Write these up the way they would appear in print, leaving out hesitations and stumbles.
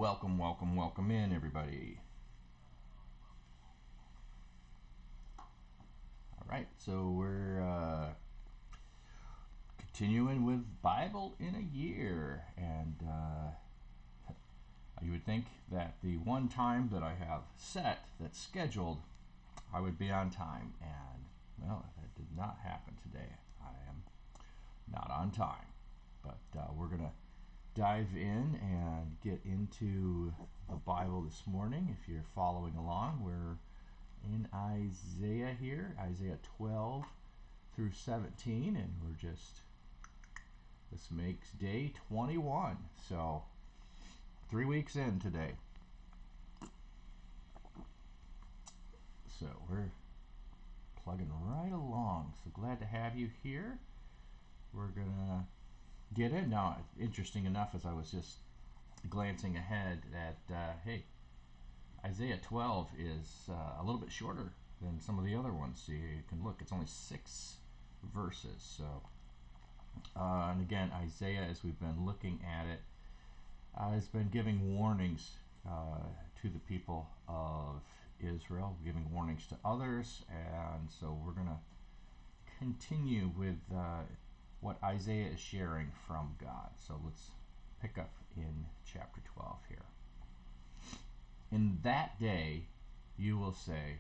Welcome, welcome, welcome in, everybody. All right, so we're continuing with Bible in a year, and you would think that the one time that I have set that's scheduled, I would be on time, and well, that did not happen today. I am not on time, but we're gonna dive in and get into the Bible this morning. If you're following along, we're in Isaiah here, Isaiah 12 through 17, and this makes day 21. So 3 weeks in today. So we're plugging right along. So glad to have you here. We're gonna get in now. Interesting enough, as I was just glancing ahead at, hey, Isaiah 12 is a little bit shorter than some of the other ones. So you can look, it's only 6 verses. So, and again, Isaiah, as we've been looking at it, has been giving warnings to the people of Israel, giving warnings to others. And so we're going to continue with what Isaiah is sharing from God. So let's pick up in chapter 12 here. In that day you will say,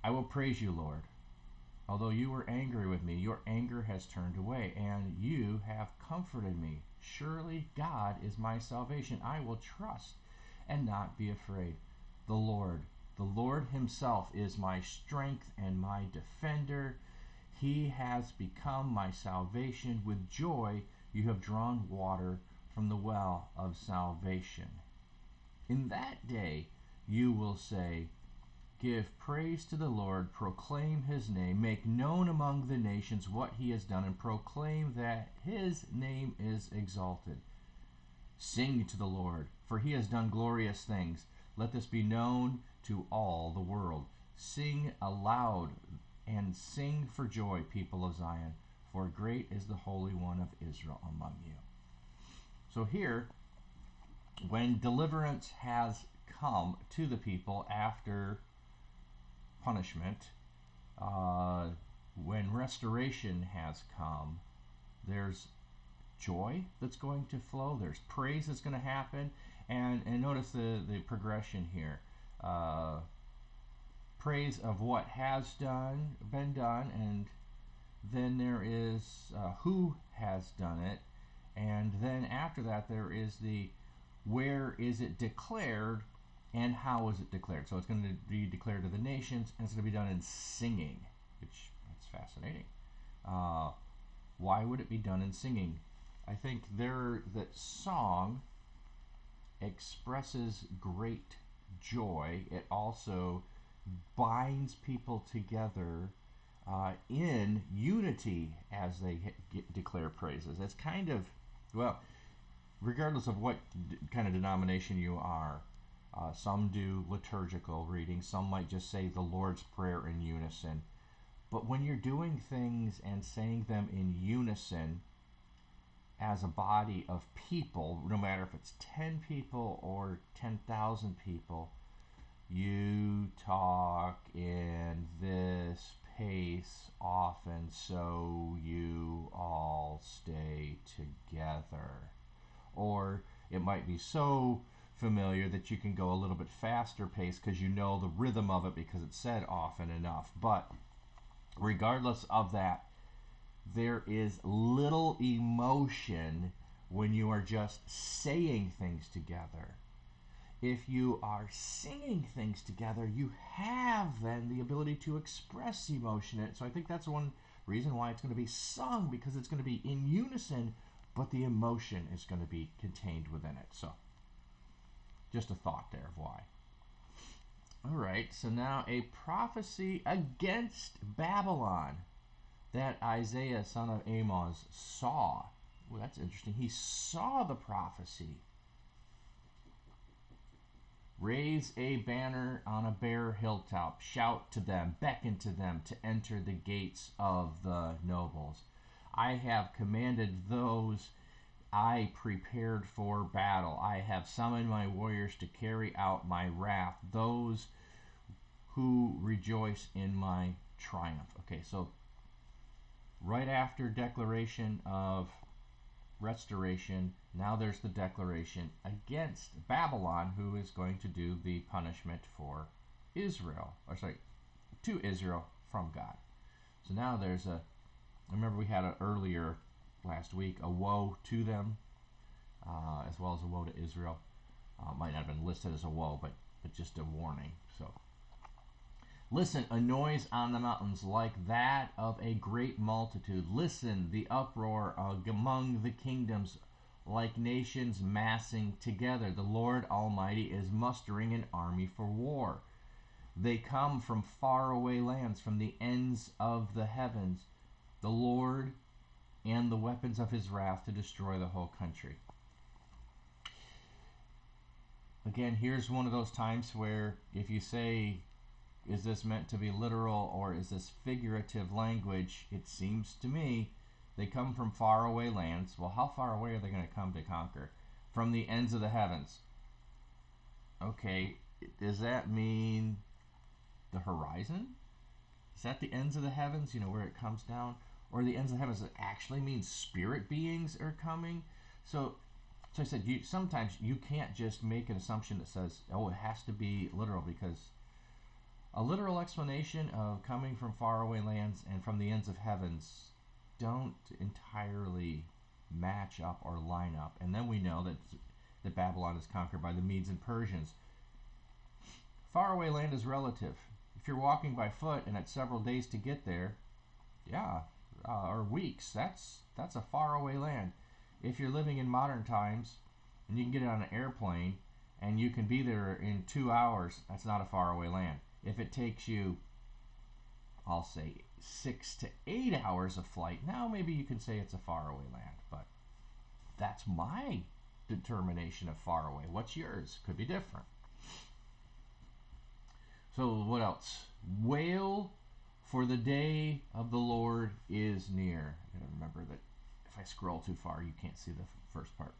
I will praise you, Lord. Although you were angry with me, your anger has turned away, and you have comforted me. Surely God is my salvation. I will trust and not be afraid. The Lord himself is my strength and my defender. He has become my salvation. With joy you have drawn water from the well of salvation. In that day you will say, give praise to the Lord, proclaim his name, make known among the nations what he has done, and proclaim that his name is exalted. Sing to the Lord, for he has done glorious things. Let this be known to all the world. Sing aloud and sing for joy, people of Zion, for great is the Holy One of Israel among you. So here, when deliverance has come to the people after punishment, when restoration has come, there's joy that's going to flow, there's praise that's going to happen, and notice the progression here. Praise of what has been done, and then there is who has done it, and then after that there is the where is it declared and how is it declared. So it's going to be declared to the nations, and it's going to be done in singing, which that's fascinating. Why would it be done in singing? I think that song expresses great joy. It also binds people together in unity as they declare praises. It's kind of, well, regardless of what kind of denomination you are, some do liturgical reading, some might just say the Lord's Prayer in unison. But when you're doing things and saying them in unison as a body of people, no matter if it's 10 people or 10,000 people, you talk in this pace often so you all stay together. Or it might be so familiar that you can go a little bit faster pace because you know the rhythm of it because it's said often enough. But regardless of that, there is little emotion when you are just saying things together. If you are singing things together, you have then the ability to express emotion in it. So I think that's one reason why it's going to be sung, because it's going to be in unison, but the emotion is going to be contained within it. So just a thought there of why. All right, so now a prophecy against Babylon that Isaiah, son of Amos, saw. Well, that's interesting. He saw the prophecy. Raise a banner on a bare hilltop. Shout to them, beckon to them to enter the gates of the nobles. I have commanded those I prepared for battle. I have summoned my warriors to carry out my wrath, those who rejoice in my triumph. Okay, so right after declaration of restoration, now there's the declaration against Babylon, who is going to do the punishment for Israel, or sorry, to Israel from God. So now there's a, remember we had earlier last week, a woe to them, as well as a woe to Israel. Might not have been listed as a woe, but just a warning. So, listen, a noise on the mountains like that of a great multitude. Listen, the uproar among the kingdoms, like nations massing together. The Lord Almighty is mustering an army for war. They come from faraway lands, from the ends of the heavens. The Lord and the weapons of his wrath to destroy the whole country. Again, here's one of those times where if you say, is this meant to be literal or is this figurative language, it seems to me they come from faraway lands. Well, how far away are they going to come to conquer? From the ends of the heavens. Okay, does that mean the horizon? Is that the ends of the heavens, where it comes down? Or the ends of the heavens, it actually means spirit beings are coming? So I said, sometimes you can't just make an assumption that says, oh, it has to be literal, because a literal explanation of coming from faraway lands and from the ends of heavens don't entirely match up or line up. And then we know that Babylon is conquered by the Medes and Persians. Faraway land is relative. If you're walking by foot and it's several days to get there, or weeks, that's a faraway land. If you're living in modern times and you can get it on an airplane and you can be there in 2 hours, that's not a faraway land. If it takes you, I'll say 6 to 8 hours of flight, now maybe you can say it's a faraway land, but that's my determination of faraway. What's yours? Could be different. So what else? Wail, for the day of the Lord is near. I gotta remember that if I scroll too far, you can't see the first part.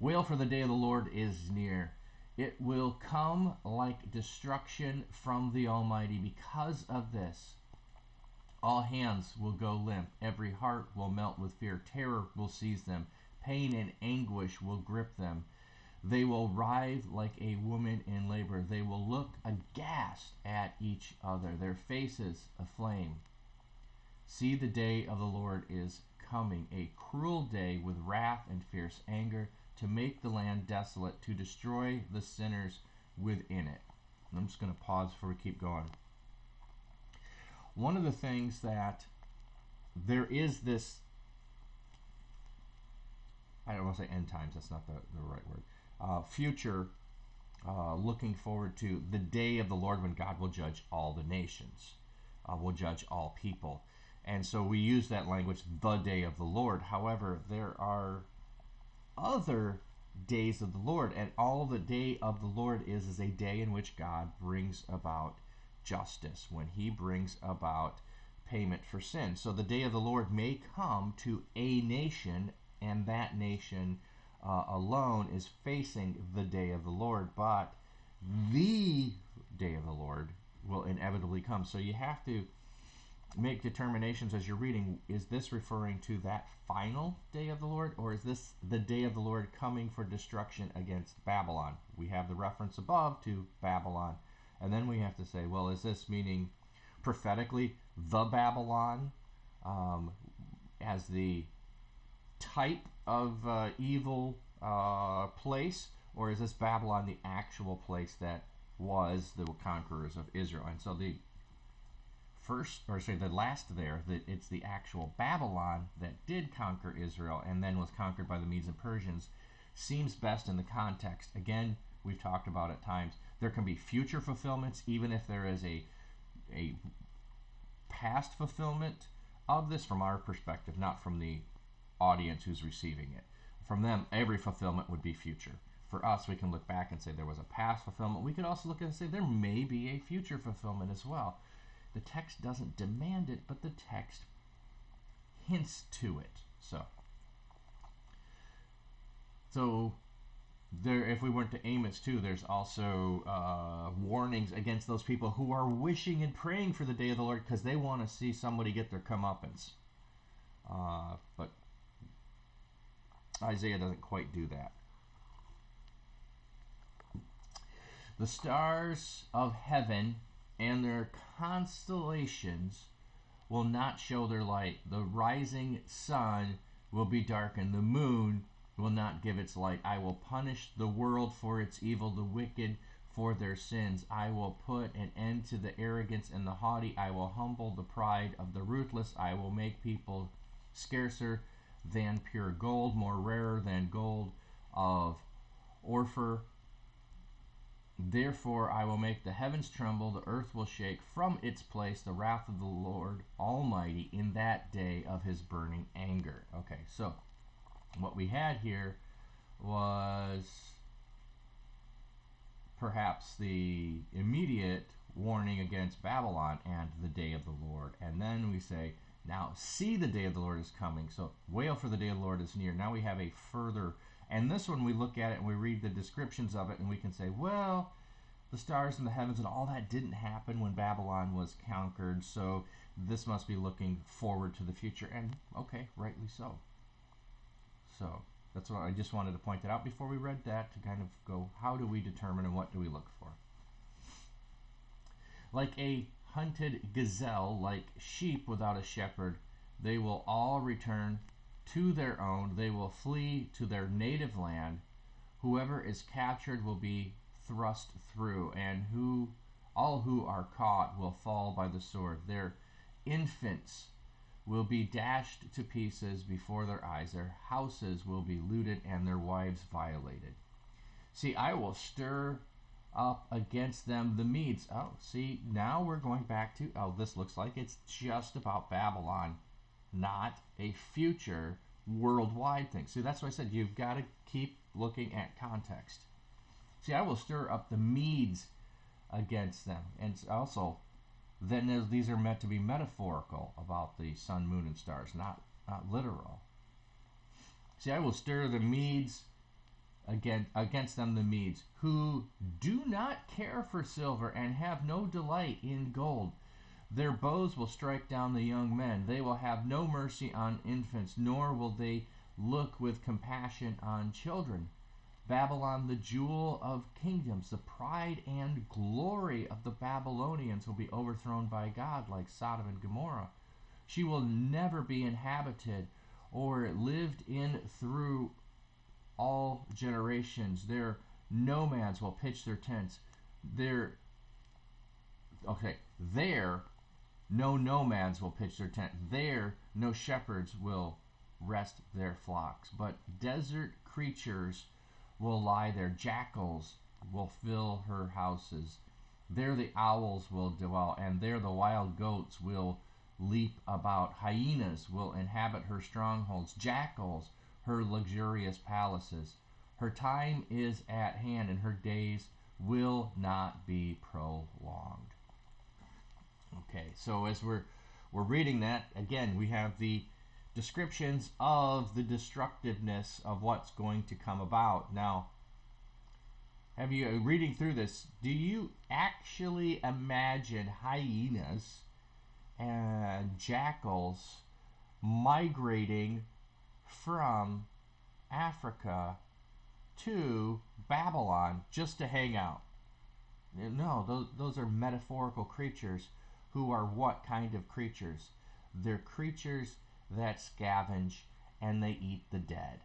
Wail, for the day of the Lord is near. It will come like destruction from the Almighty. Because of this, all hands will go limp. Every heart will melt with fear. Terror will seize them. Pain and anguish will grip them. They will writhe like a woman in labor. They will look aghast at each other, their faces aflame. See, the day of the Lord is coming, a cruel day with wrath and fierce anger, to make the land desolate, to destroy the sinners within it. I'm just going to pause before we keep going. One of the things that there is this, I don't want to say end times, that's not the right word, future, looking forward to the day of the Lord when God will judge all the nations, will judge all people. And so we use that language, the day of the Lord. However, there are other days of the Lord, and all the day of the Lord is a day in which God brings about justice, when he brings about payment for sin. So the day of the Lord may come to a nation, and that nation alone is facing the day of the Lord, but the day of the Lord will inevitably come. So you have to make determinations as you're reading. Is this referring to that final day of the Lord, or is this the day of the Lord coming for destruction against Babylon? We have the reference above to Babylon, and then we have to say, well, is this meaning prophetically the Babylon as the type of evil place, or is this Babylon the actual place that was the conquerors of Israel? And so the last there, that it's the actual Babylon that did conquer Israel and then was conquered by the Medes and Persians, seems best in the context. Again, we've talked about at times, there can be future fulfillments, even if there is a past fulfillment of this from our perspective, not from the audience who's receiving it. From them, every fulfillment would be future. For us, we can look back and say there was a past fulfillment. We could also look and say there may be a future fulfillment as well. The text doesn't demand it, but the text hints to it. So, So there, if we went to Amos 2, there's also warnings against those people who are wishing and praying for the day of the Lord because they want to see somebody get their comeuppance. But Isaiah doesn't quite do that. The stars of heaven and their constellations will not show their light. The rising sun will be darkened. The moon will not give its light. I will punish the world for its evil, the wicked for their sins. I will put an end to the arrogance and the haughty. I will humble the pride of the ruthless. I will make people scarcer than pure gold, more rarer than gold of Ophir. Therefore I will make the heavens tremble, the earth will shake from its place, the wrath of the Lord Almighty in that day of his burning anger. Okay, so what we had here was perhaps the immediate warning against Babylon and the day of the Lord. And then we say, now see, the day of the Lord is coming. So wail, for the day of the Lord is near. Now we have a further, and this one we look at it and we read the descriptions of it and we can say, well, the stars in the heavens and all that didn't happen when Babylon was conquered, so this must be looking forward to the future. And okay, rightly so. So that's what I just wanted to point it out before we read that, to kind of go, how do we determine and what do we look for? Like a hunted gazelle, like sheep without a shepherd, they will all return to their own. They will flee to their native land. Whoever is captured will be thrust through, and all who are caught will fall by the sword. Their infants will be dashed to pieces before their eyes. Their houses will be looted and their wives violated. See, I will stir up against them the Medes. Oh, see, now we're going back to, oh, this looks like it's just about Babylon, not a future worldwide thing. See, that's why I said you've got to keep looking at context. See, I will stir up the Medes against them. And also, then these are meant to be metaphorical about the sun, moon, and stars, not literal. See, I will stir the Medes against them, the Medes, who do not care for silver and have no delight in gold. Their bows will strike down the young men. They will have no mercy on infants, nor will they look with compassion on children. Babylon, the jewel of kingdoms, the pride and glory of the Babylonians, will be overthrown by God like Sodom and Gomorrah. She will never be inhabited or lived in through all generations. There nomads will pitch their tents. There no nomads will pitch their tent. There no shepherds will rest their flocks. But desert creatures will lie there. Jackals will fill her houses. There the owls will dwell, and there the wild goats will leap about. Hyenas will inhabit her strongholds. Jackals her luxurious palaces. Her time is at hand, and her days will not be prolonged. Okay, so as we're reading that, again, we have the descriptions of the destructiveness of what's going to come about. Now, have you, reading through this, do you actually imagine hyenas and jackals migrating from Africa to Babylon just to hang out? No, those are metaphorical creatures who are what kind of creatures? They're creatures that scavenge and they eat the dead.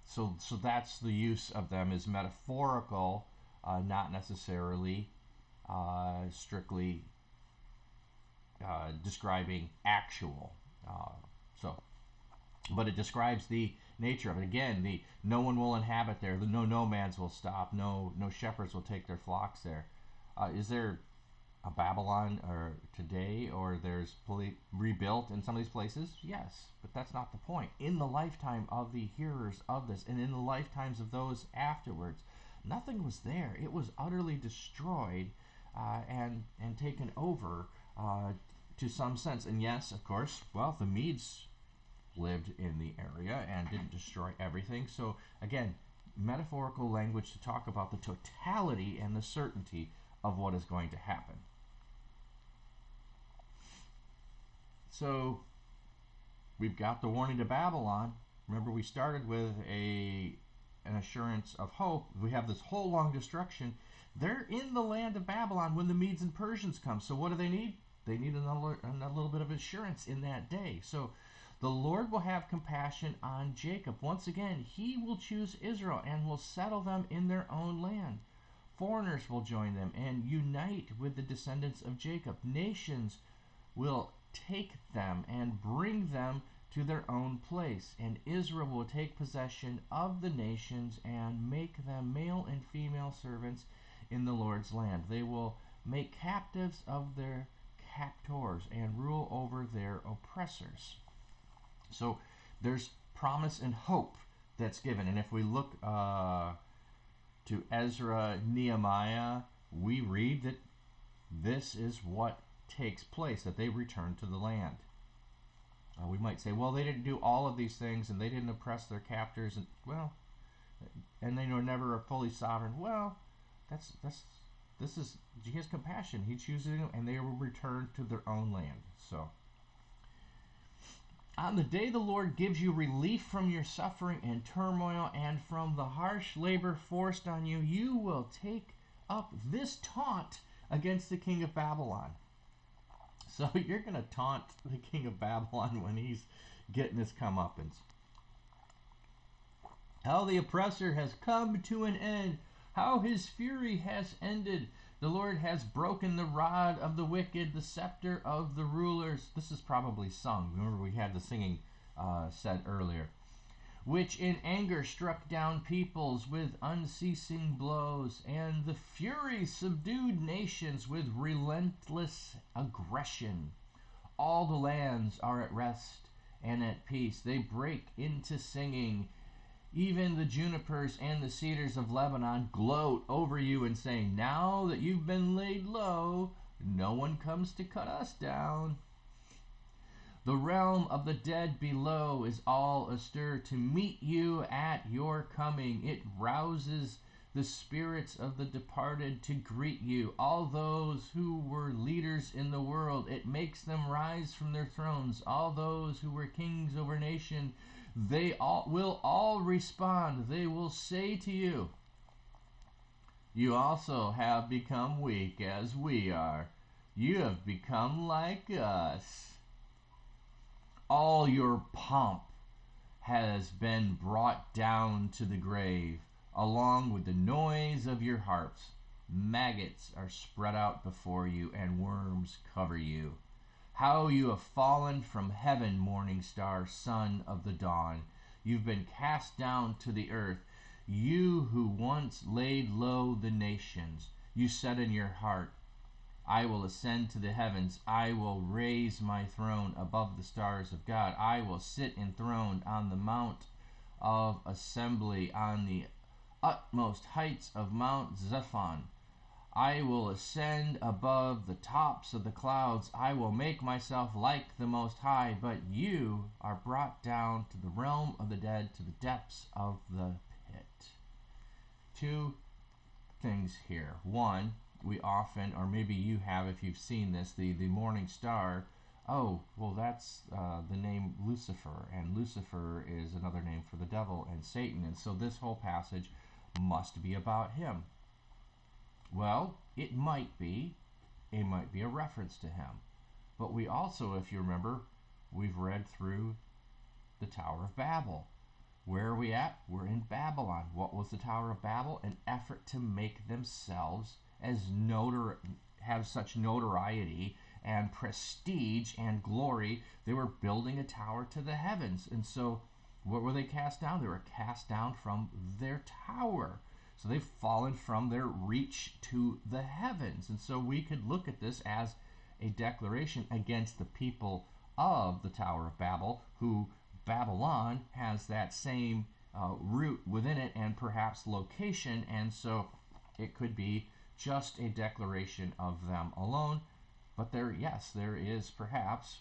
So that's the use of them, is metaphorical, not necessarily strictly describing actual. But it describes the nature of it. Again, no one will inhabit there. No nomads will stop. No shepherds will take their flocks there. Is there a Babylon or today, or there's rebuilt in some of these places? Yes, but that's not the point. In the lifetime of the hearers of this, and in the lifetimes of those afterwards, nothing was there. It was utterly destroyed and taken over to some sense. And yes, of course, well, the Medes lived in the area and didn't destroy everything. So again, metaphorical language to talk about the totality and the certainty of what is going to happen. So we've got the warning to Babylon. Remember, we started with an assurance of hope. We have this whole long destruction. They're in the land of Babylon when the Medes and Persians come. So what do they need? They need a little bit of assurance in that day. So the Lord will have compassion on Jacob. Once again, he will choose Israel and will settle them in their own land. Foreigners will join them and unite with the descendants of Jacob. Nations will take them and bring them to their own place, and Israel will take possession of the nations and make them male and female servants in the Lord's land. They will make captives of their captors and rule over their oppressors. So there's promise and hope that's given. And if we look to Ezra, Nehemiah, we read that this is what takes place, that they return to the land. We might say, well, they didn't do all of these things, and they didn't oppress their captors, and they were never fully sovereign. Well, this is his compassion. He chooses them, and they will return to their own land. So, on the day the Lord gives you relief from your suffering and turmoil, and from the harsh labor forced on you, you will take up this taunt against the king of Babylon. So you're going to taunt the king of Babylon when he's getting his comeuppance. How the oppressor has come to an end. How his fury has ended. The Lord has broken the rod of the wicked, the scepter of the rulers. This is probably sung. Remember, we had the singing said earlier. Which in anger struck down peoples with unceasing blows, and the fury subdued nations with relentless aggression. All the lands are at rest and at peace. They break into singing. Even the junipers and the cedars of Lebanon gloat over you and say, now that you've been laid low, no one comes to cut us down. The realm of the dead below is all astir to meet you at your coming. It rouses the spirits of the departed to greet you. All those who were leaders in the world, it makes them rise from their thrones. All those who were kings over nation, they will all respond. They will say to you, you also have become weak as we are. You have become like us. All your pomp has been brought down to the grave, along with the noise of your harps. Maggots are spread out before you, and worms cover you. How you have fallen from heaven, morning star, son of the dawn. You've been cast down to the earth. You who once laid low the nations. You said in your heart, I will ascend to the heavens. I will raise my throne above the stars of God. I will sit enthroned on the mount of assembly, on the utmost heights of Mount Zephon. I will ascend above the tops of the clouds. I will make myself like the Most High. But you are brought down to the realm of the dead, to the depths of the pit. Two things here. One, we often, or maybe you have if you've seen this, the morning star. Oh, well, that's the name Lucifer, and Lucifer is another name for the devil and Satan, and so this whole passage must be about him. Well, it might be a reference to him, but we also, if you remember, we've read through the Tower of Babel. Where are we at? We're in Babylon. What was the Tower of Babel? An effort to make themselves have such notoriety and prestige and glory. They were building a tower to the heavens. And so what were they cast down? They were cast down from their tower. So they've fallen from their reach to the heavens. And so we could look at this as a declaration against the people of the Tower of Babel, who Babylon has that same root within it and perhaps location. And so it could be just a declaration of them alone. But there is perhaps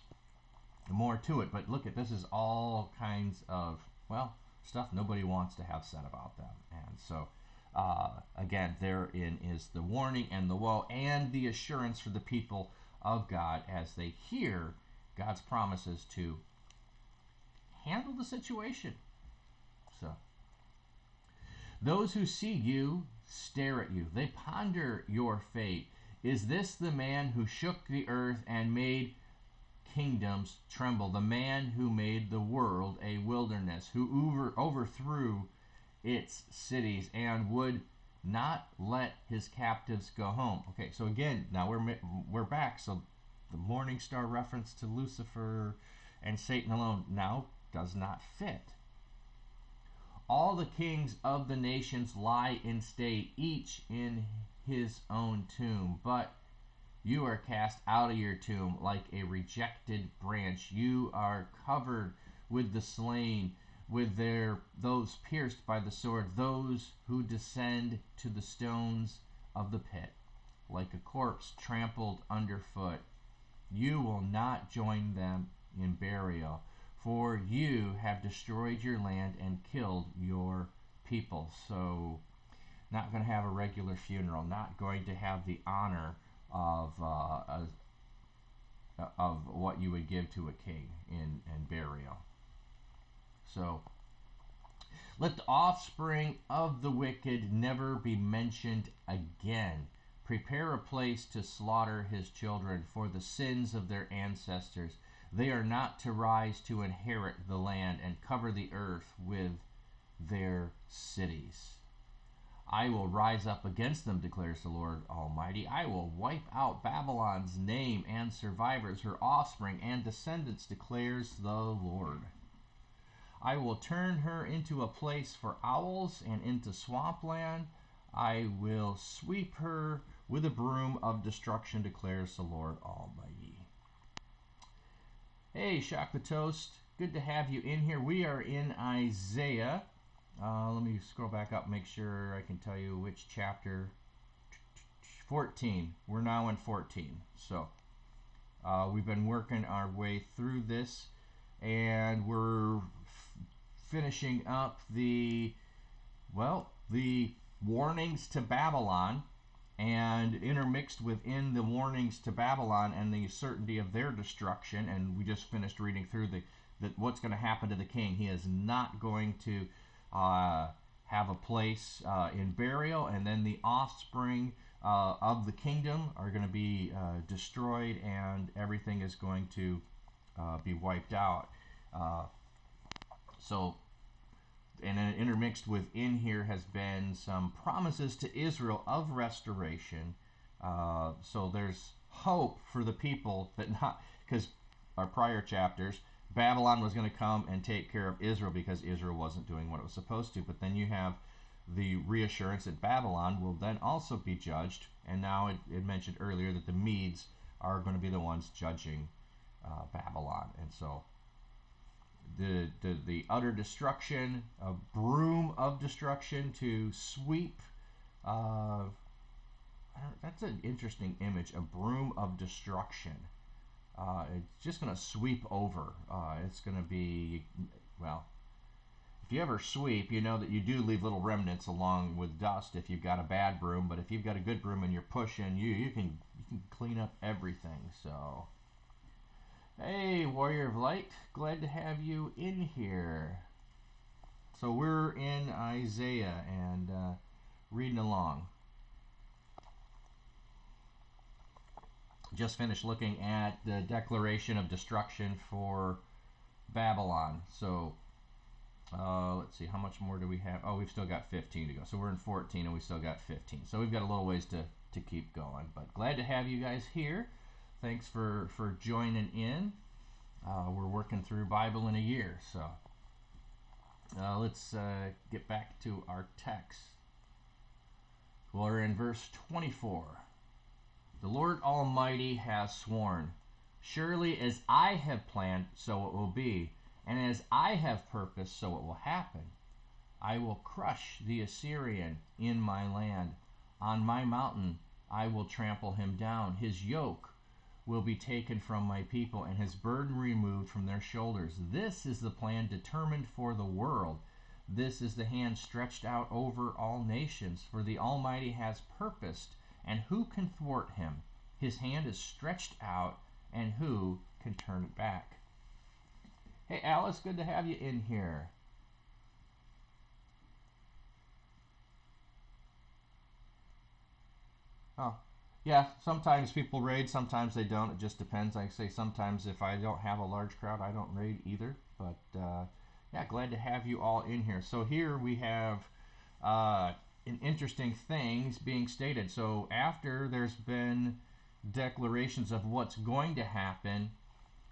more to it. But look, this is all kinds of, stuff nobody wants to have said about them. And So, again, therein is the warning and the woe and the assurance for the people of God as they hear God's promises to handle the situation. So, those who see you stare at you. They ponder your fate. Is this the man who shook the earth and made kingdoms tremble? The man who made the world a wilderness, who overthrew its cities and would not let his captives go home. Okay, so again, now we're back. So the morning star reference to Lucifer and Satan alone now does not fit. All the kings of the nations lie in state, each in his own tomb. But you are cast out of your tomb like a rejected branch. You are covered with the slain, with those pierced by the sword, those who descend to the stones of the pit, like a corpse trampled underfoot. You will not join them in burial, for you have destroyed your land and killed your people. So, not going to have a regular funeral, not going to have the honor of what you would give to a king in burial. So, let the offspring of the wicked never be mentioned again. Prepare a place to slaughter his children for the sins of their ancestors. They are not to rise to inherit the land and cover the earth with their cities. I will rise up against them, declares the Lord Almighty. I will wipe out Babylon's name and survivors, her offspring and descendants, declares the Lord. I will turn her into a place for owls and into swampland. I will sweep her with a broom of destruction, declares the Lord Almighty. Hey, Shock the Toast. Good to have you in here. We are in Isaiah. Let me scroll back up, make sure I can tell you which chapter. 14. We're now in 14. So, we've been working our way through this, and we're finishing up the warnings to Babylon, and intermixed within the warnings to Babylon and the certainty of their destruction. And we just finished reading through what's going to happen to the king. He is not going to have a place in burial, and then the offspring of the kingdom are going to be destroyed, and everything is going to be wiped out. And then intermixed within here has been some promises to Israel of restoration. So there's hope for the people, that not because our prior chapters, Babylon was going to come and take care of Israel because Israel wasn't doing what it was supposed to. But then you have the reassurance that Babylon will then also be judged. And now it mentioned earlier that the Medes are going to be the ones judging Babylon. And so the utter destruction, a broom of destruction to sweep. That's an interesting image, a broom of destruction. It's just going to sweep over. It's going to be, well, if you ever sweep, you know that you do leave little remnants along with dust if you've got a bad broom. But if you've got a good broom and you're pushing, you can clean up everything. So, hey, Warrior of Light, glad to have you in here. So we're in Isaiah and reading along. Just finished looking at the declaration of destruction for Babylon. So let's see, how much more do we have? Oh, we've still got 15 to go. So we're in 14 and we still got 15. So we've got a little ways to keep going. But glad to have you guys here. Thanks for joining in. We're working through Bible in a year. So let's get back to our text. We're in verse 24. The Lord Almighty has sworn, surely as I have planned, so it will be, and as I have purposed, so it will happen. I will crush the Assyrian in my land. On my mountain I will trample him down. His yoke will be taken from my people, and his burden removed from their shoulders. This is the plan determined for the world, This is the hand stretched out over all nations, for the Almighty has purposed, and who can thwart him? His hand is stretched out, and who can turn it back? Hey, Alice, good to have you in here. Oh, yeah, sometimes people raid, sometimes they don't. It just depends. Like I say, sometimes if I don't have a large crowd, I don't raid either. But yeah, glad to have you all in here. So here we have an interesting things being stated. So after there's been declarations of what's going to happen,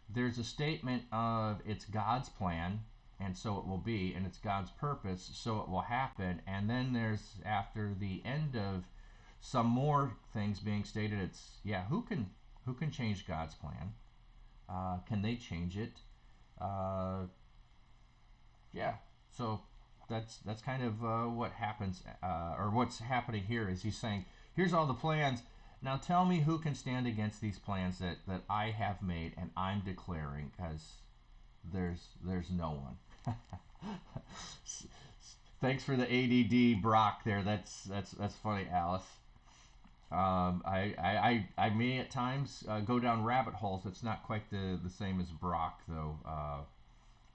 there's a statement of it's God's plan, and so it will be, and it's God's purpose, so it will happen. And then there's, after the end of some more things being stated, it's, yeah, who can change God's plan? Can they change it? Uh, yeah, so that's kind of what happens, or what's happening here is he's saying, here's all the plans. Now tell me who can stand against these plans that I have made and I'm declaring, because there's no one. Thanks for the ADD, Brock. There, that's funny, Alice. I may at times go down rabbit holes. It's not quite the same as Brock, though.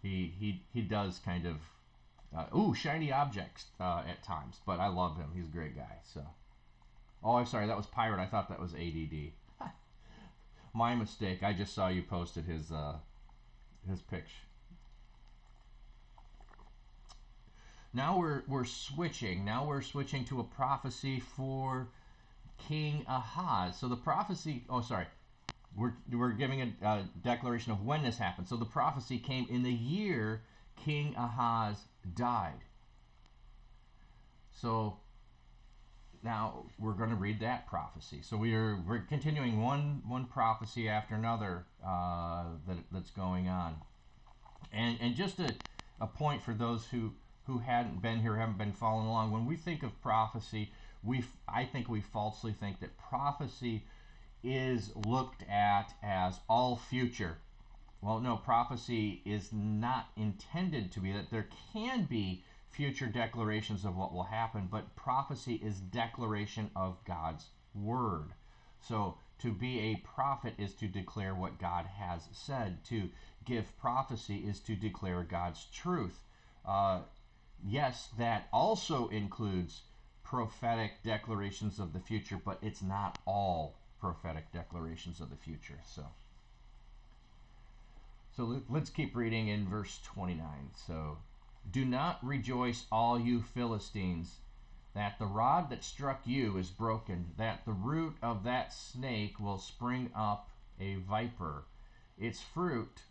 He does kind of shiny objects at times, but I love him. He's a great guy. So, oh, I'm sorry, that was Pirate. I thought that was ADD. My mistake. I just saw you posted his picture. Now we're switching. Now we're switching to a prophecy for King Ahaz. So the prophecy. Oh, sorry. We're giving a declaration of when this happened. So the prophecy came in the year King Ahaz died. So now we're going to read that prophecy. So we're continuing one prophecy after another that's going on. And just a point for those who hadn't been here, haven't been following along. When we think of prophecy, I think we falsely think that prophecy is looked at as all future. Well, no, prophecy is not intended to be that. There can be future declarations of what will happen, but prophecy is declaration of God's word. So to be a prophet is to declare what God has said. To give prophecy is to declare God's truth. Yes, that also includes prophetic declarations of the future, but it's not all prophetic declarations of the future. So let's keep reading in verse 29. So, do not rejoice, all you Philistines, that the rod that struck you is broken, that the root of that snake will spring up a viper. Its fruit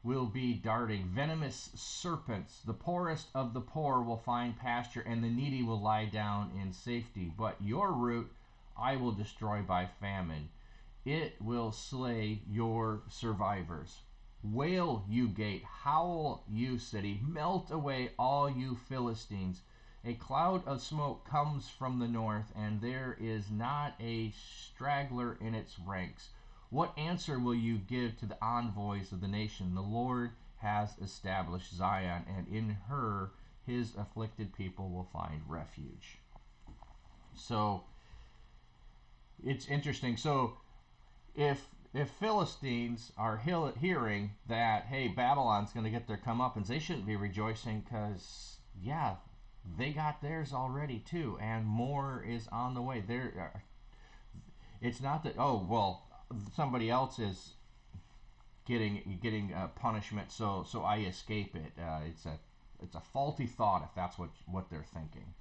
will be darting venomous serpents. The poorest of the poor will find pasture, and the needy will lie down in safety. But your root I will destroy by famine. It will slay your survivors. Wail, you gate, howl, you city, melt away, all you Philistines. A cloud of smoke comes from the north, and there is not a straggler in its ranks. What answer will you give to the envoys of the nation? The Lord has established Zion, and in her his afflicted people will find refuge. So it's interesting. So if Philistines are hearing that, hey, Babylon's going to get their comeuppance, they shouldn't be rejoicing, because, yeah, they got theirs already too, and more is on the way. It's not that, oh, well, somebody else is getting punishment, so I escape it. It's a faulty thought if that's what they're thinking.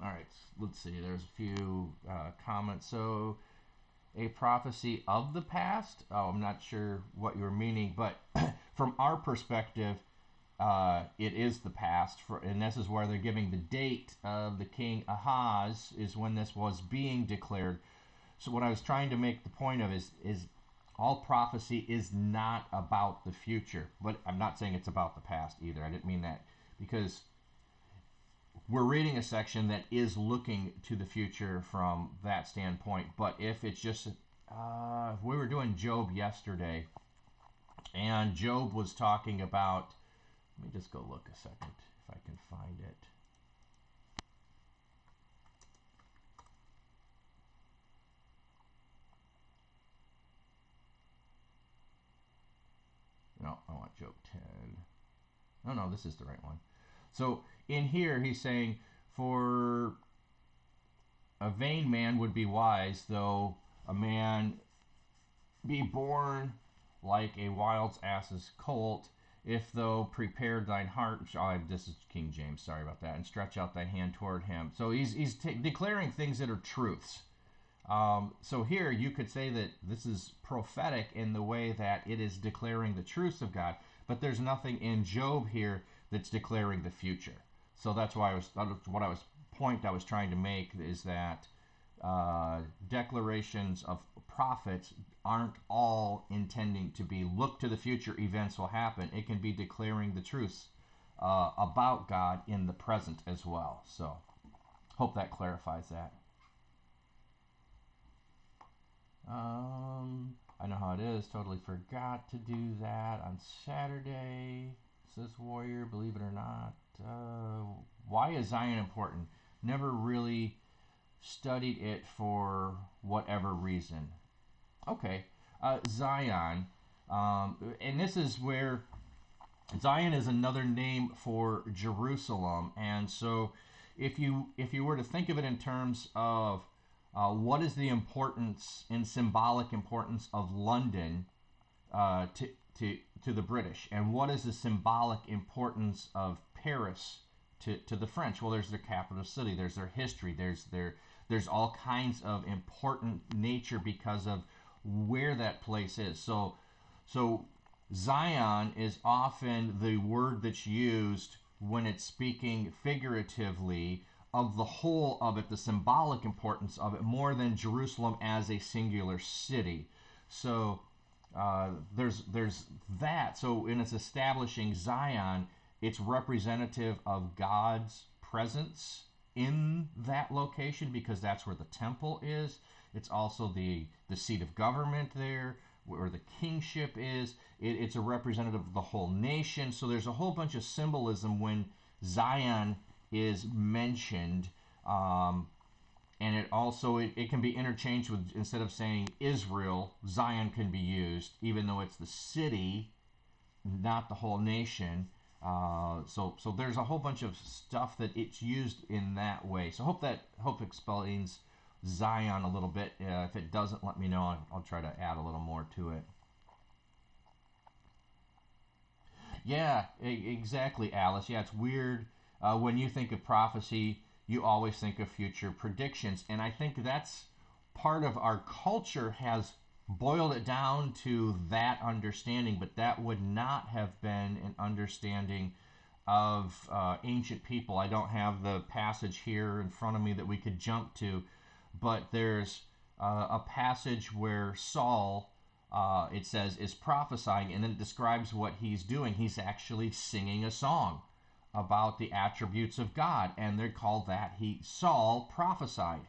All right, let's see. There's a few comments. So, a prophecy of the past. Oh, I'm not sure what you're meaning, but from our perspective, it is the past. And this is where they're giving the date of the king Ahaz is when this was being declared. So what I was trying to make the point of is all prophecy is not about the future, but I'm not saying it's about the past either. I didn't mean that, because we're reading a section that is looking to the future from that standpoint. But if it's just, we were doing Job yesterday, and Job was talking about Let me just go look a second if I can find it. No, I want Job 10. No, this is the right one. So in here, he's saying, for a vain man would be wise, though a man be born like a wild ass's colt. If thou prepare thine heart, this is King James, sorry about that, and stretch out thy hand toward him. So he's declaring things that are truths. So here you could say that this is prophetic in the way that it is declaring the truths of God, but there's nothing in Job here that's declaring the future. So that's why point I was trying to make is that declarations of prophets aren't all intending to be look to the future, events will happen. It can be declaring the truths about God in the present as well. So hope that clarifies that. I know how it is. Totally forgot to do that on Saturday. Says Warrior, believe it or not. Why is Zion important? Never really studied it for whatever reason. Okay, Zion, and this is where Zion is another name for Jerusalem, and so if you were to think of it in terms of what is the importance and symbolic importance of London to the British, and what is the symbolic importance of Paris to the French? Well, there's their capital city, there's their history, there's all kinds of important nature because of where that place is. So Zion is often the word that's used when it's speaking figuratively of the whole of it, the symbolic importance of it, more than Jerusalem as a singular city. So there's that. So in its establishing Zion, it's representative of God's presence in that location because that's where the temple is. It's also the seat of government there, where the kingship is. It's a representative of the whole nation. So there's a whole bunch of symbolism when Zion is mentioned. And it also, it can be interchanged with, instead of saying Israel, Zion can be used, even though it's the city, not the whole nation. So there's a whole bunch of stuff that it's used in that way. So hope explains Zion a little bit. If it doesn't, let me know. I'll try to add a little more to it. Yeah, exactly, Alice. Yeah, it's weird when you think of prophecy, you always think of future predictions, and I think that's part of our culture has boiled it down to that understanding, but that would not have been an understanding of ancient people. I don't have the passage here in front of me that we could jump to, but there's a passage where Saul, it says, is prophesying, and then it describes what he's doing. He's actually singing a song about the attributes of God, and they call that Saul prophesied.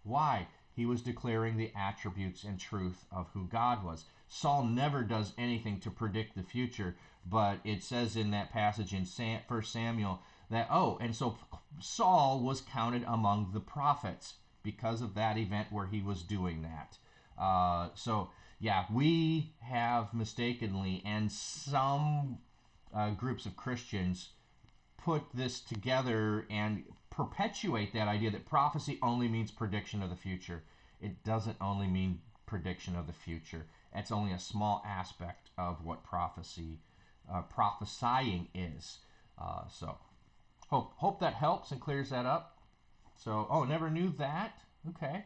Why? He was declaring the attributes and truth of who God was. Saul never does anything to predict the future, but it says in that passage in 1 Samuel that, and so Saul was counted among the prophets because of that event where he was doing that. Yeah, we have mistakenly, and some groups of Christians put this together and perpetuate that idea that prophecy only means prediction of the future. It doesn't only mean prediction of the future. It's only a small aspect of what prophesying is. So hope that helps and clears that up. So, never knew that? Okay.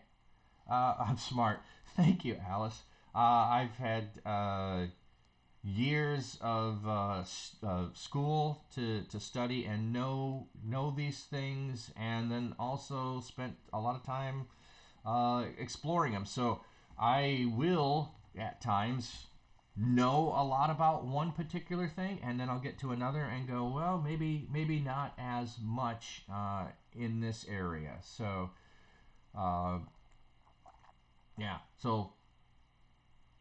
I'm smart. Thank you, Alice. I've had years of school to study and know these things, and then also spent a lot of time exploring them. So I will at times know a lot about one particular thing, and then I'll get to another and go, well, maybe not as much in this area. So yeah, so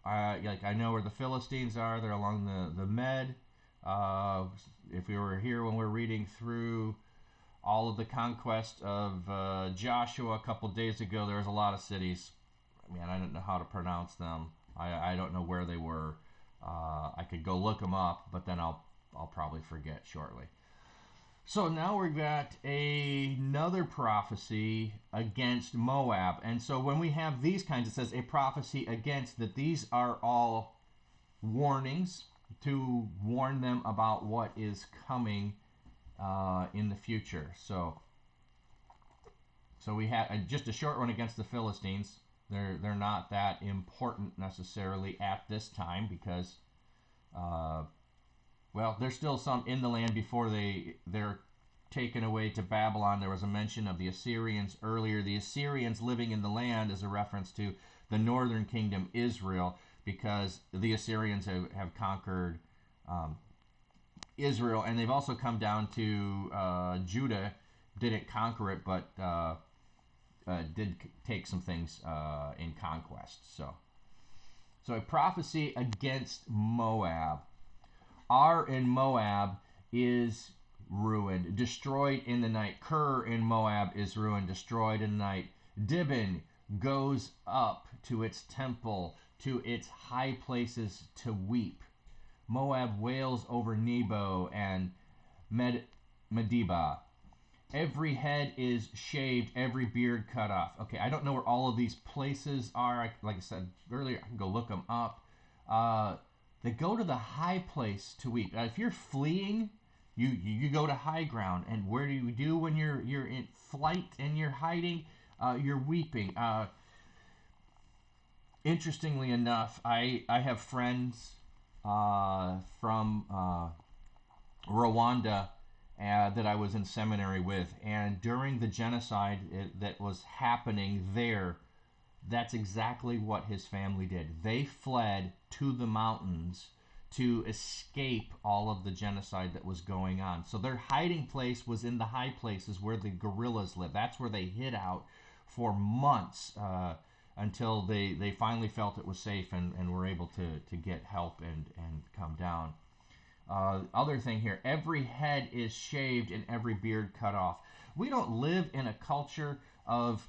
I know where the Philistines are. They're along the Med. If we were here when we're reading through all of the conquest of Joshua a couple days ago, there was a lot of cities. Man, I don't know how to pronounce them. I don't know where they were. I could go look them up, but then I'll probably forget shortly. So now we've got another prophecy against Moab. And so when we have these kinds, it says a prophecy against, that these are all warnings to warn them about what is coming in the future. So we have just a short one against the Philistines. They're not that important necessarily at this time because well, there's still some in the land before they're taken away to Babylon. There was a mention of the Assyrians earlier. The Assyrians living in the land is a reference to the northern kingdom, Israel, because the Assyrians have conquered Israel, and they've also come down to Judah. Didn't conquer it, but did take some things in conquest. So a prophecy against Moab. Ar in Moab is ruined, destroyed in the night. Ker in Moab is ruined, destroyed in the night. Dibon goes up to its temple, to its high places to weep. Moab wails over Nebo and Medeba. Every head is shaved, every beard cut off. Okay, I don't know where all of these places are. Like I said earlier, I can go look them up. They go to the high place to weep. If you're fleeing, you go to high ground. And where do you do when you're in flight and you're hiding? You're weeping. Interestingly enough, I have friends from Rwanda that I was in seminary with, and during the genocide that was happening there, that's exactly what his family did. They fled to the mountains to escape all of the genocide that was going on. So their hiding place was in the high places where the guerrillas lived. That's where they hid out for months until they finally felt it was safe and were able to get help and come down. Other thing here, every head is shaved and every beard cut off. We don't live in a culture of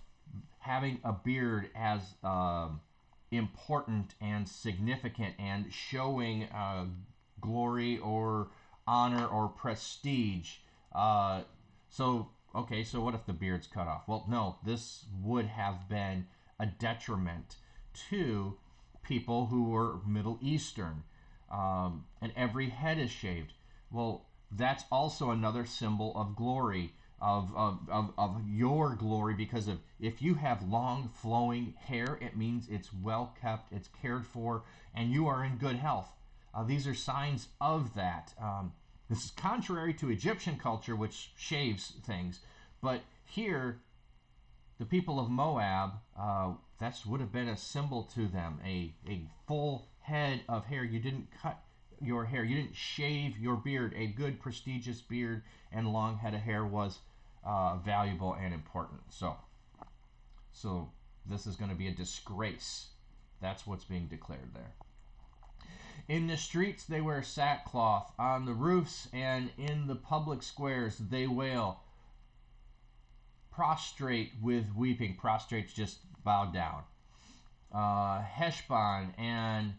having a beard as important and significant and showing glory or honor or prestige. So what if the beard's cut off? Well, no, this would have been a detriment to people who were Middle Eastern. And every head is shaved. Well, that's also another symbol of glory, of your glory, because if you have long flowing hair, it means it's well kept, it's cared for, and you are in good health. These are signs of that. This is contrary to Egyptian culture, which shaves things, but here, the people of Moab, that would have been a symbol to them, a full head of hair. You didn't cut your hair. You didn't shave your beard. A good, prestigious beard and long head of hair was valuable and important. So this is going to be a disgrace. That's what's being declared there. In the streets they wear sackcloth. On the roofs and in the public squares they wail. Prostrate with weeping. Prostrate's just bowed down. Heshbon and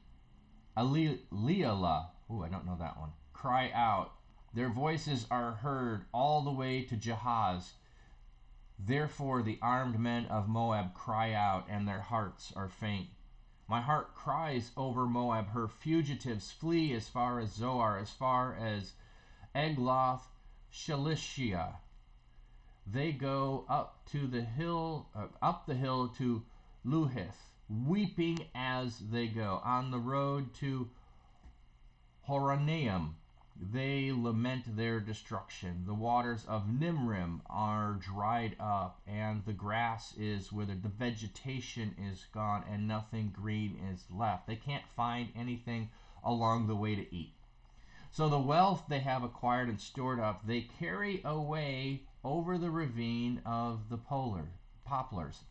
Eliela, I don't know that one, cry out. Their voices are heard all the way to Jahaz. Therefore the armed men of Moab cry out, and their hearts are faint. My heart cries over Moab. Her fugitives flee as far as Zoar, as far as Egloth Shalishia. They go up the hill to Luhith, weeping as they go. On the road to Horonaim, they lament their destruction. The waters of Nimrim are dried up, and the grass is withered. The vegetation is gone, and nothing green is left. They can't find anything along the way to eat. So the wealth they have acquired and stored up, they carry away over the ravine of the poplars.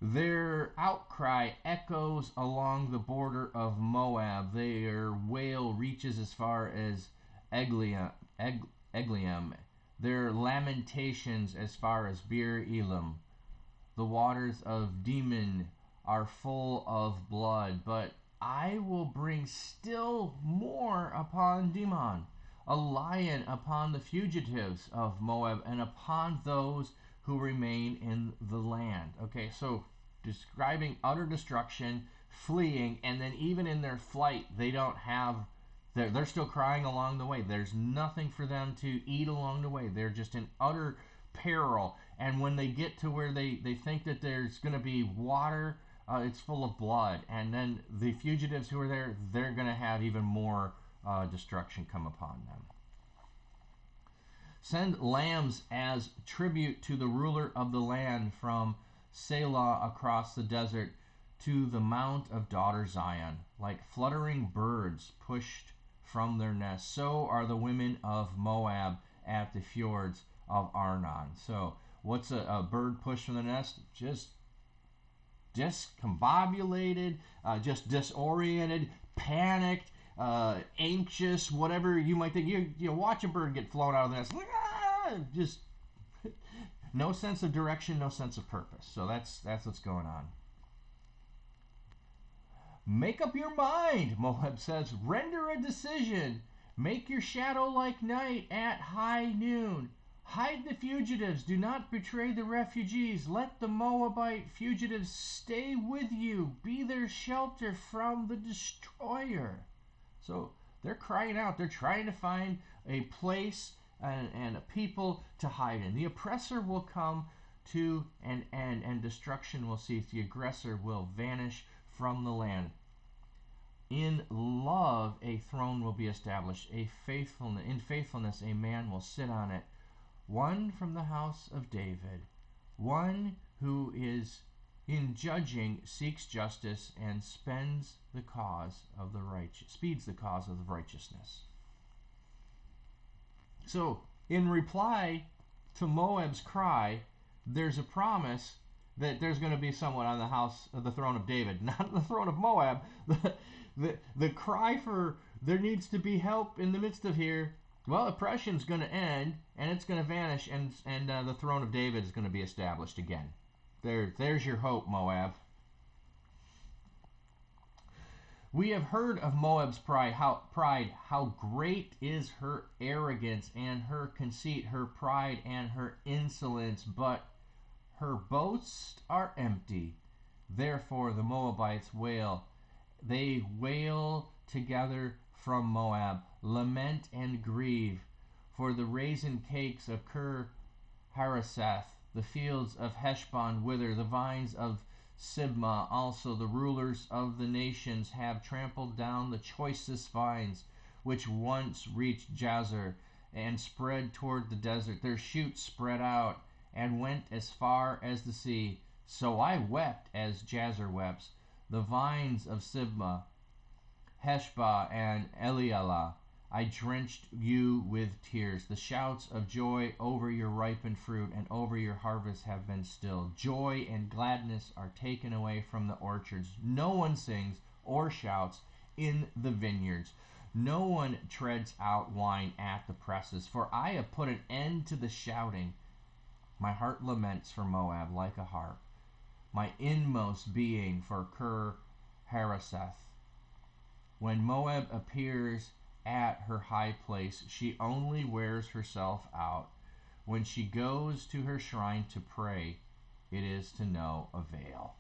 Their outcry echoes along the border of Moab. Their wail reaches as far as Eglium. Their lamentations as far as Bir Elam. The waters of Demon are full of blood, but I will bring still more upon Demon, a lion upon the fugitives of Moab, and upon those who remain in the land. Okay, so describing utter destruction, fleeing, and then even in their flight, they don't have. They're still crying along the way. There's nothing for them to eat along the way. They're just in utter peril. And when they get to where they think that there's going to be water, it's full of blood. And then the fugitives who are there, they're going to have even more destruction come upon them. Send lambs as tribute to the ruler of the land from Selah across the desert to the mount of daughter Zion. Like fluttering birds pushed from their nests, so are the women of Moab at the fjords of Arnon. So what's a bird pushed from the nest? Just discombobulated, just disoriented, panicked, anxious, whatever you might think. You watch a bird get flown out of the nest, like, just no sense of direction, no sense of purpose. So that's what's going on. Make up your mind, Moab says. Render a decision. Make your shadow like night at high noon. Hide the fugitives. Do not betray the refugees. Let the Moabite fugitives stay with you. Be their shelter from the destroyer. So they're crying out. They're trying to find a place and a people to hide in. The oppressor will come to an end, and destruction will cease. The aggressor will vanish from the land. In love, a throne will be established. In faithfulness, a man will sit on it. One from the house of David, one who is in judging seeks justice and speeds the cause of the righteousness. So, in reply to Moab's cry, there's a promise that there's going to be someone on the throne of David, not the throne of Moab. The cry for there needs to be help in the midst of here. Well, oppression's going to end, and it's going to vanish, and the throne of David is going to be established again. There's your hope, Moab. We have heard of Moab's pride, how great is her arrogance and her conceit, her pride and her insolence, but her boasts are empty. Therefore the Moabites wail. They wail together from Moab, lament and grieve for the raisin cakes of Ker Hareseth. The fields of Heshbon wither, the vines of Sibmah also. The rulers of the nations have trampled down the choicest vines, which once reached Jazer and spread toward the desert. Their shoots spread out and went as far as the sea. So I wept as Jazer wept. The vines of Sibmah, Heshbah, and Elialah, I drenched you with tears. The shouts of joy over your ripened fruit and over your harvest have been stilled. Joy and gladness are taken away from the orchards. No one sings or shouts in the vineyards. No one treads out wine at the presses. For I have put an end to the shouting. My heart laments for Moab like a harp. My inmost being for Ker Hareseth. When Moab appears at her high place, she only wears herself out. When she goes to her shrine to pray, it is to no avail.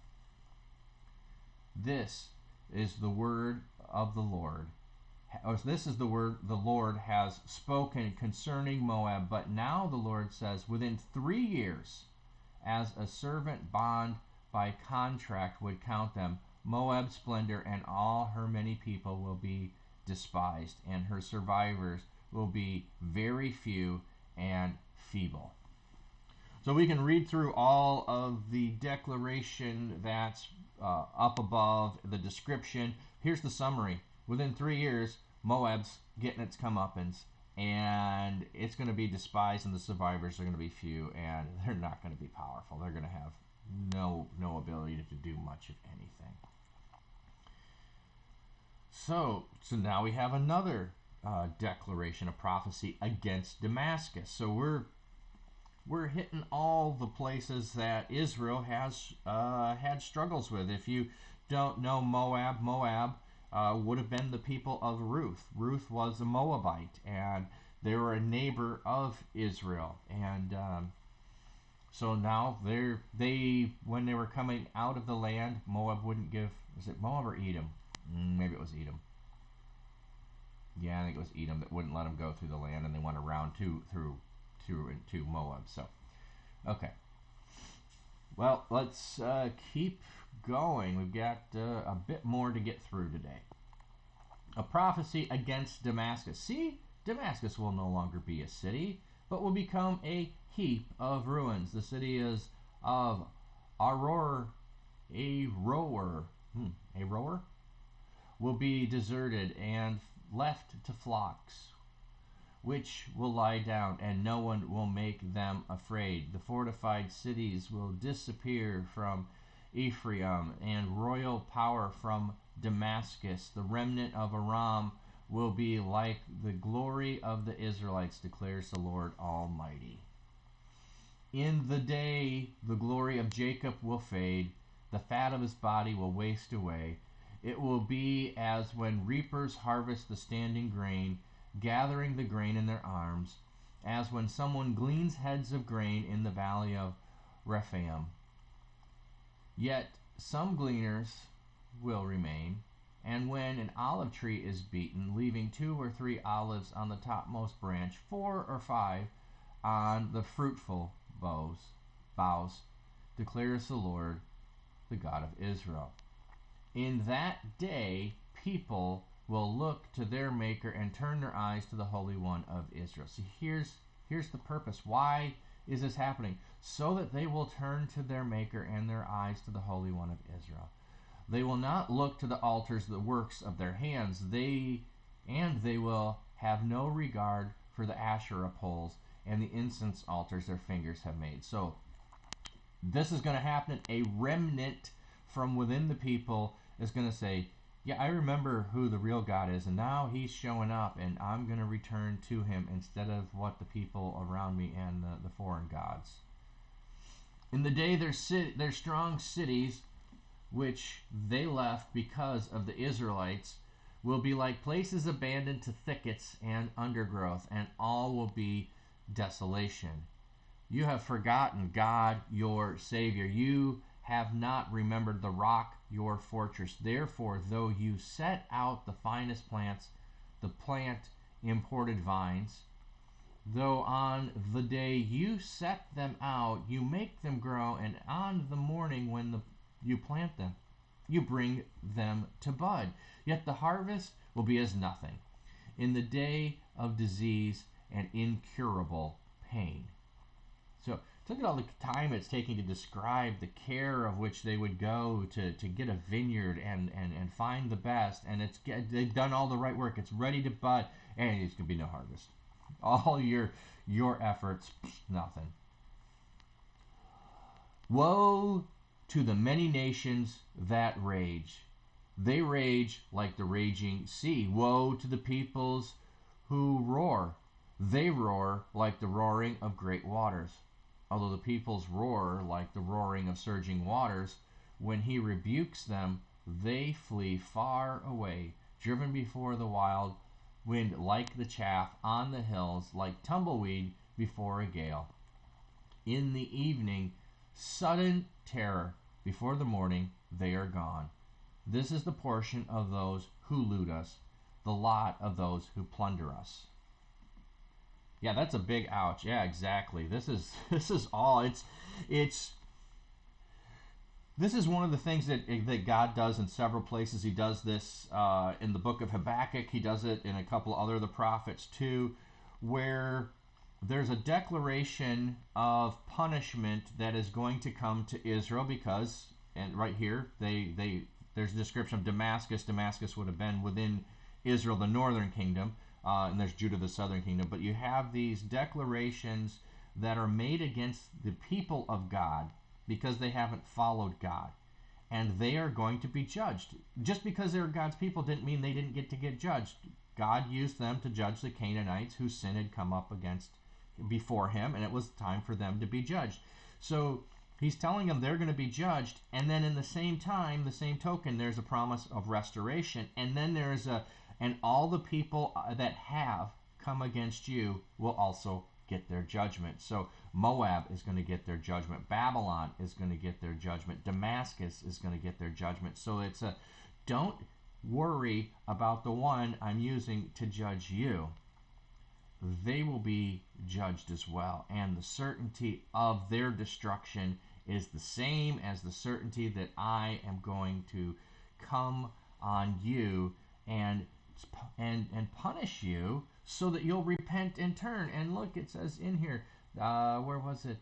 This is the word of the Lord. This is the word the Lord has spoken concerning Moab. But now the Lord says, within 3 years, as a servant bond by contract would count them, Moab's splendor and all her many people will be despised, and her survivors will be very few and feeble. So we can read through all of the declaration that's up above, the description. Here's the summary. Within 3 years, Moab's getting its comeuppance, and it's going to be despised, and the survivors are going to be few, and they're not going to be powerful. They're going to have no ability to do much of anything. So now we have another declaration of prophecy against Damascus. So we're hitting all the places that Israel has had struggles with. If you don't know Moab, Moab would have been the people of Ruth. Ruth was a Moabite, and they were a neighbor of Israel. And so now when they were coming out of the land, Moab wouldn't give. Was it Moab or Edom? Maybe it was Edom. Yeah, I think it was Edom that wouldn't let them go through the land, and they went around through into Moab. So, okay. Well, let's keep going. We've got a bit more to get through today. A prophecy against Damascus. See, Damascus will no longer be a city, but will become a heap of ruins. The city is of Aroer, a rower will be deserted and left to flocks, which will lie down, and no one will make them afraid. The fortified cities will disappear from Ephraim, and royal power from Damascus. The remnant of Aram will be like the glory of the Israelites, declares the Lord Almighty. In the day, the glory of Jacob will fade, the fat of his body will waste away. It will be as when reapers harvest the standing grain, gathering the grain in their arms, as when someone gleans heads of grain in the valley of Rephaim. Yet some gleaners will remain, and when an olive tree is beaten, leaving 2 or 3 olives on the topmost branch, 4 or 5 on the fruitful boughs, declares the Lord, the God of Israel. In that day, people will look to their Maker and turn their eyes to the Holy One of Israel. See, here's the purpose. Why is this happening? So that they will turn to their Maker and their eyes to the Holy One of Israel. They will not look to the altars, the works of their hands. They will have no regard for the Asherah poles and the incense altars their fingers have made. So this is going to happen. A remnant from within the people is going to say, yeah, I remember who the real God is, and now he's showing up, and I'm going to return to him instead of what the people around me and the foreign gods. In the day their strong cities, which they left because of the Israelites, will be like places abandoned to thickets and undergrowth, and all will be desolation. You have forgotten God, your Savior. You have not remembered the rock, your fortress. Therefore, though you set out the finest plants, the plant imported vines, though on the day you set them out, you make them grow, and on the morning when you plant them, you bring them to bud. Yet the harvest will be as nothing in the day of disease and incurable pain. So look at all the time it's taking to describe the care of which they would go to get a vineyard and find the best, and they've done all the right work. It's ready to bud, and there's going to be no harvest. All your efforts, nothing. Woe to the many nations that rage. They rage like the raging sea. Woe to the peoples who roar. They roar like the roaring of great waters. Although the peoples roar like the roaring of surging waters, when he rebukes them, they flee far away, driven before the wild wind like the chaff on the hills, like tumbleweed before a gale. In the evening, sudden terror. Before the morning, they are gone. This is the portion of those who loot us, the lot of those who plunder us. Yeah, that's a big ouch. Yeah, exactly. This is all. This is one of the things that God does in several places. He does this in the book of Habakkuk. He does it in a couple other of the prophets too, where there's a declaration of punishment that is going to come to Israel because, and right here, there's a description of Damascus. Damascus would have been within Israel, the northern kingdom. And there's Judah, the southern kingdom. But you have these declarations that are made against the people of God. because they haven't followed God. And they are going to be judged. Just because they were God's people didn't mean they didn't get to get judged. God used them to judge the Canaanites whose sin had come up against before him, and it was time for them to be judged. So he's telling them they're going to be judged, and then in the same time, the same token, there's a promise of restoration, and then and all the people that have come against you will also get their judgment. So Moab is going to get their judgment. Babylon is going to get their judgment. Damascus is going to get their judgment. So don't worry about the one I'm using to judge you. They will be judged as well. And the certainty of their destruction is the same as the certainty that I am going to come on you and punish you so that you'll repent and turn. And look, it says in here, where was it?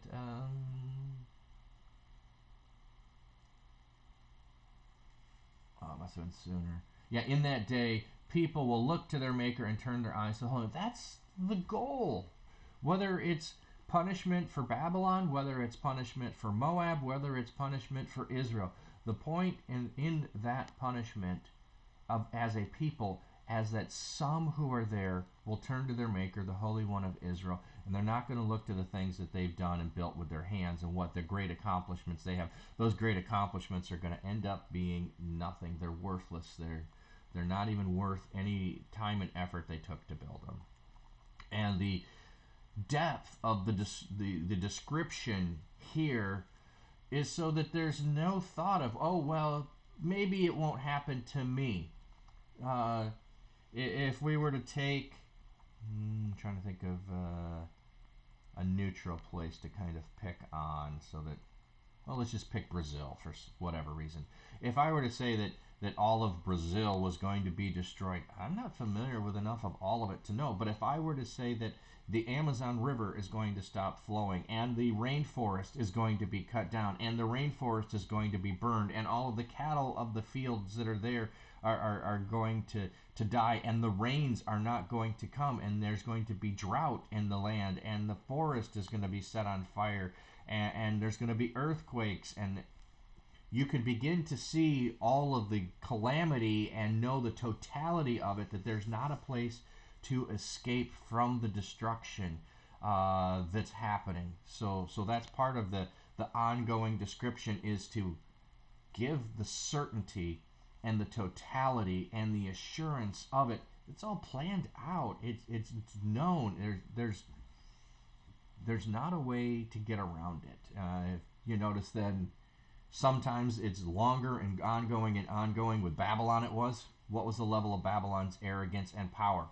It must have been sooner. Yeah, in that day, people will look to their Maker and turn their eyes to the Holy. That's the goal. Whether it's punishment for Babylon, whether it's punishment for Moab, whether it's punishment for Israel. The point in that punishment as a people, as that some who are there will turn to their Maker, the Holy One of Israel, and they're not going to look to the things that they've done and built with their hands and what the great accomplishments they have. Those great accomplishments are going to end up being nothing. They're worthless. They're not even worth any time and effort they took to build them. And the depth of the description here is so that there's no thought of, oh, well, maybe it won't happen to me. If we were to take, I'm trying to think of a neutral place to kind of pick on so that, well, let's just pick Brazil for whatever reason. If I were to say that all of Brazil was going to be destroyed, I'm not familiar with enough of all of it to know, but if I were to say that the Amazon River is going to stop flowing, and the rainforest is going to be cut down, and the rainforest is going to be burned, and all of the cattle of the fields that are there are going to die, and the rains are not going to come, and there's going to be drought in the land, and the forest is going to be set on fire, and there's going to be earthquakes, and you could begin to see all of the calamity and know the totality of it, that there's not a place to escape from the destruction that's happening. So that's part of the ongoing description, is to give the certainty and the totality and the assurance of it. It's all planned out. It's known. There's not a way to get around it. If you notice, then sometimes it's longer and ongoing. With Babylon, it was. What was the level of Babylon's arrogance and power?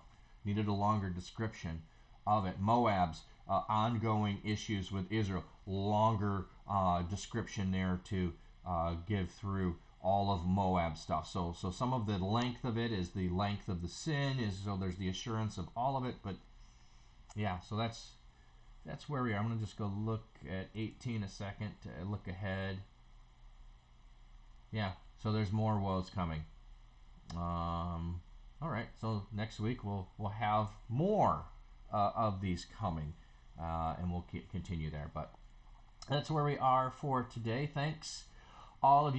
Needed a longer description of it. Moab's ongoing issues with Israel, longer description there to give through all of Moab stuff. So some of the length of it is the length of the sin, so there's the assurance of all of it. But yeah, so that's where we are. I'm going to just go look at 18 a second to look ahead. Yeah, so there's more woes coming. All right, so next week we'll have more of these coming, and we'll continue there. But that's where we are for today. Thanks, all of you.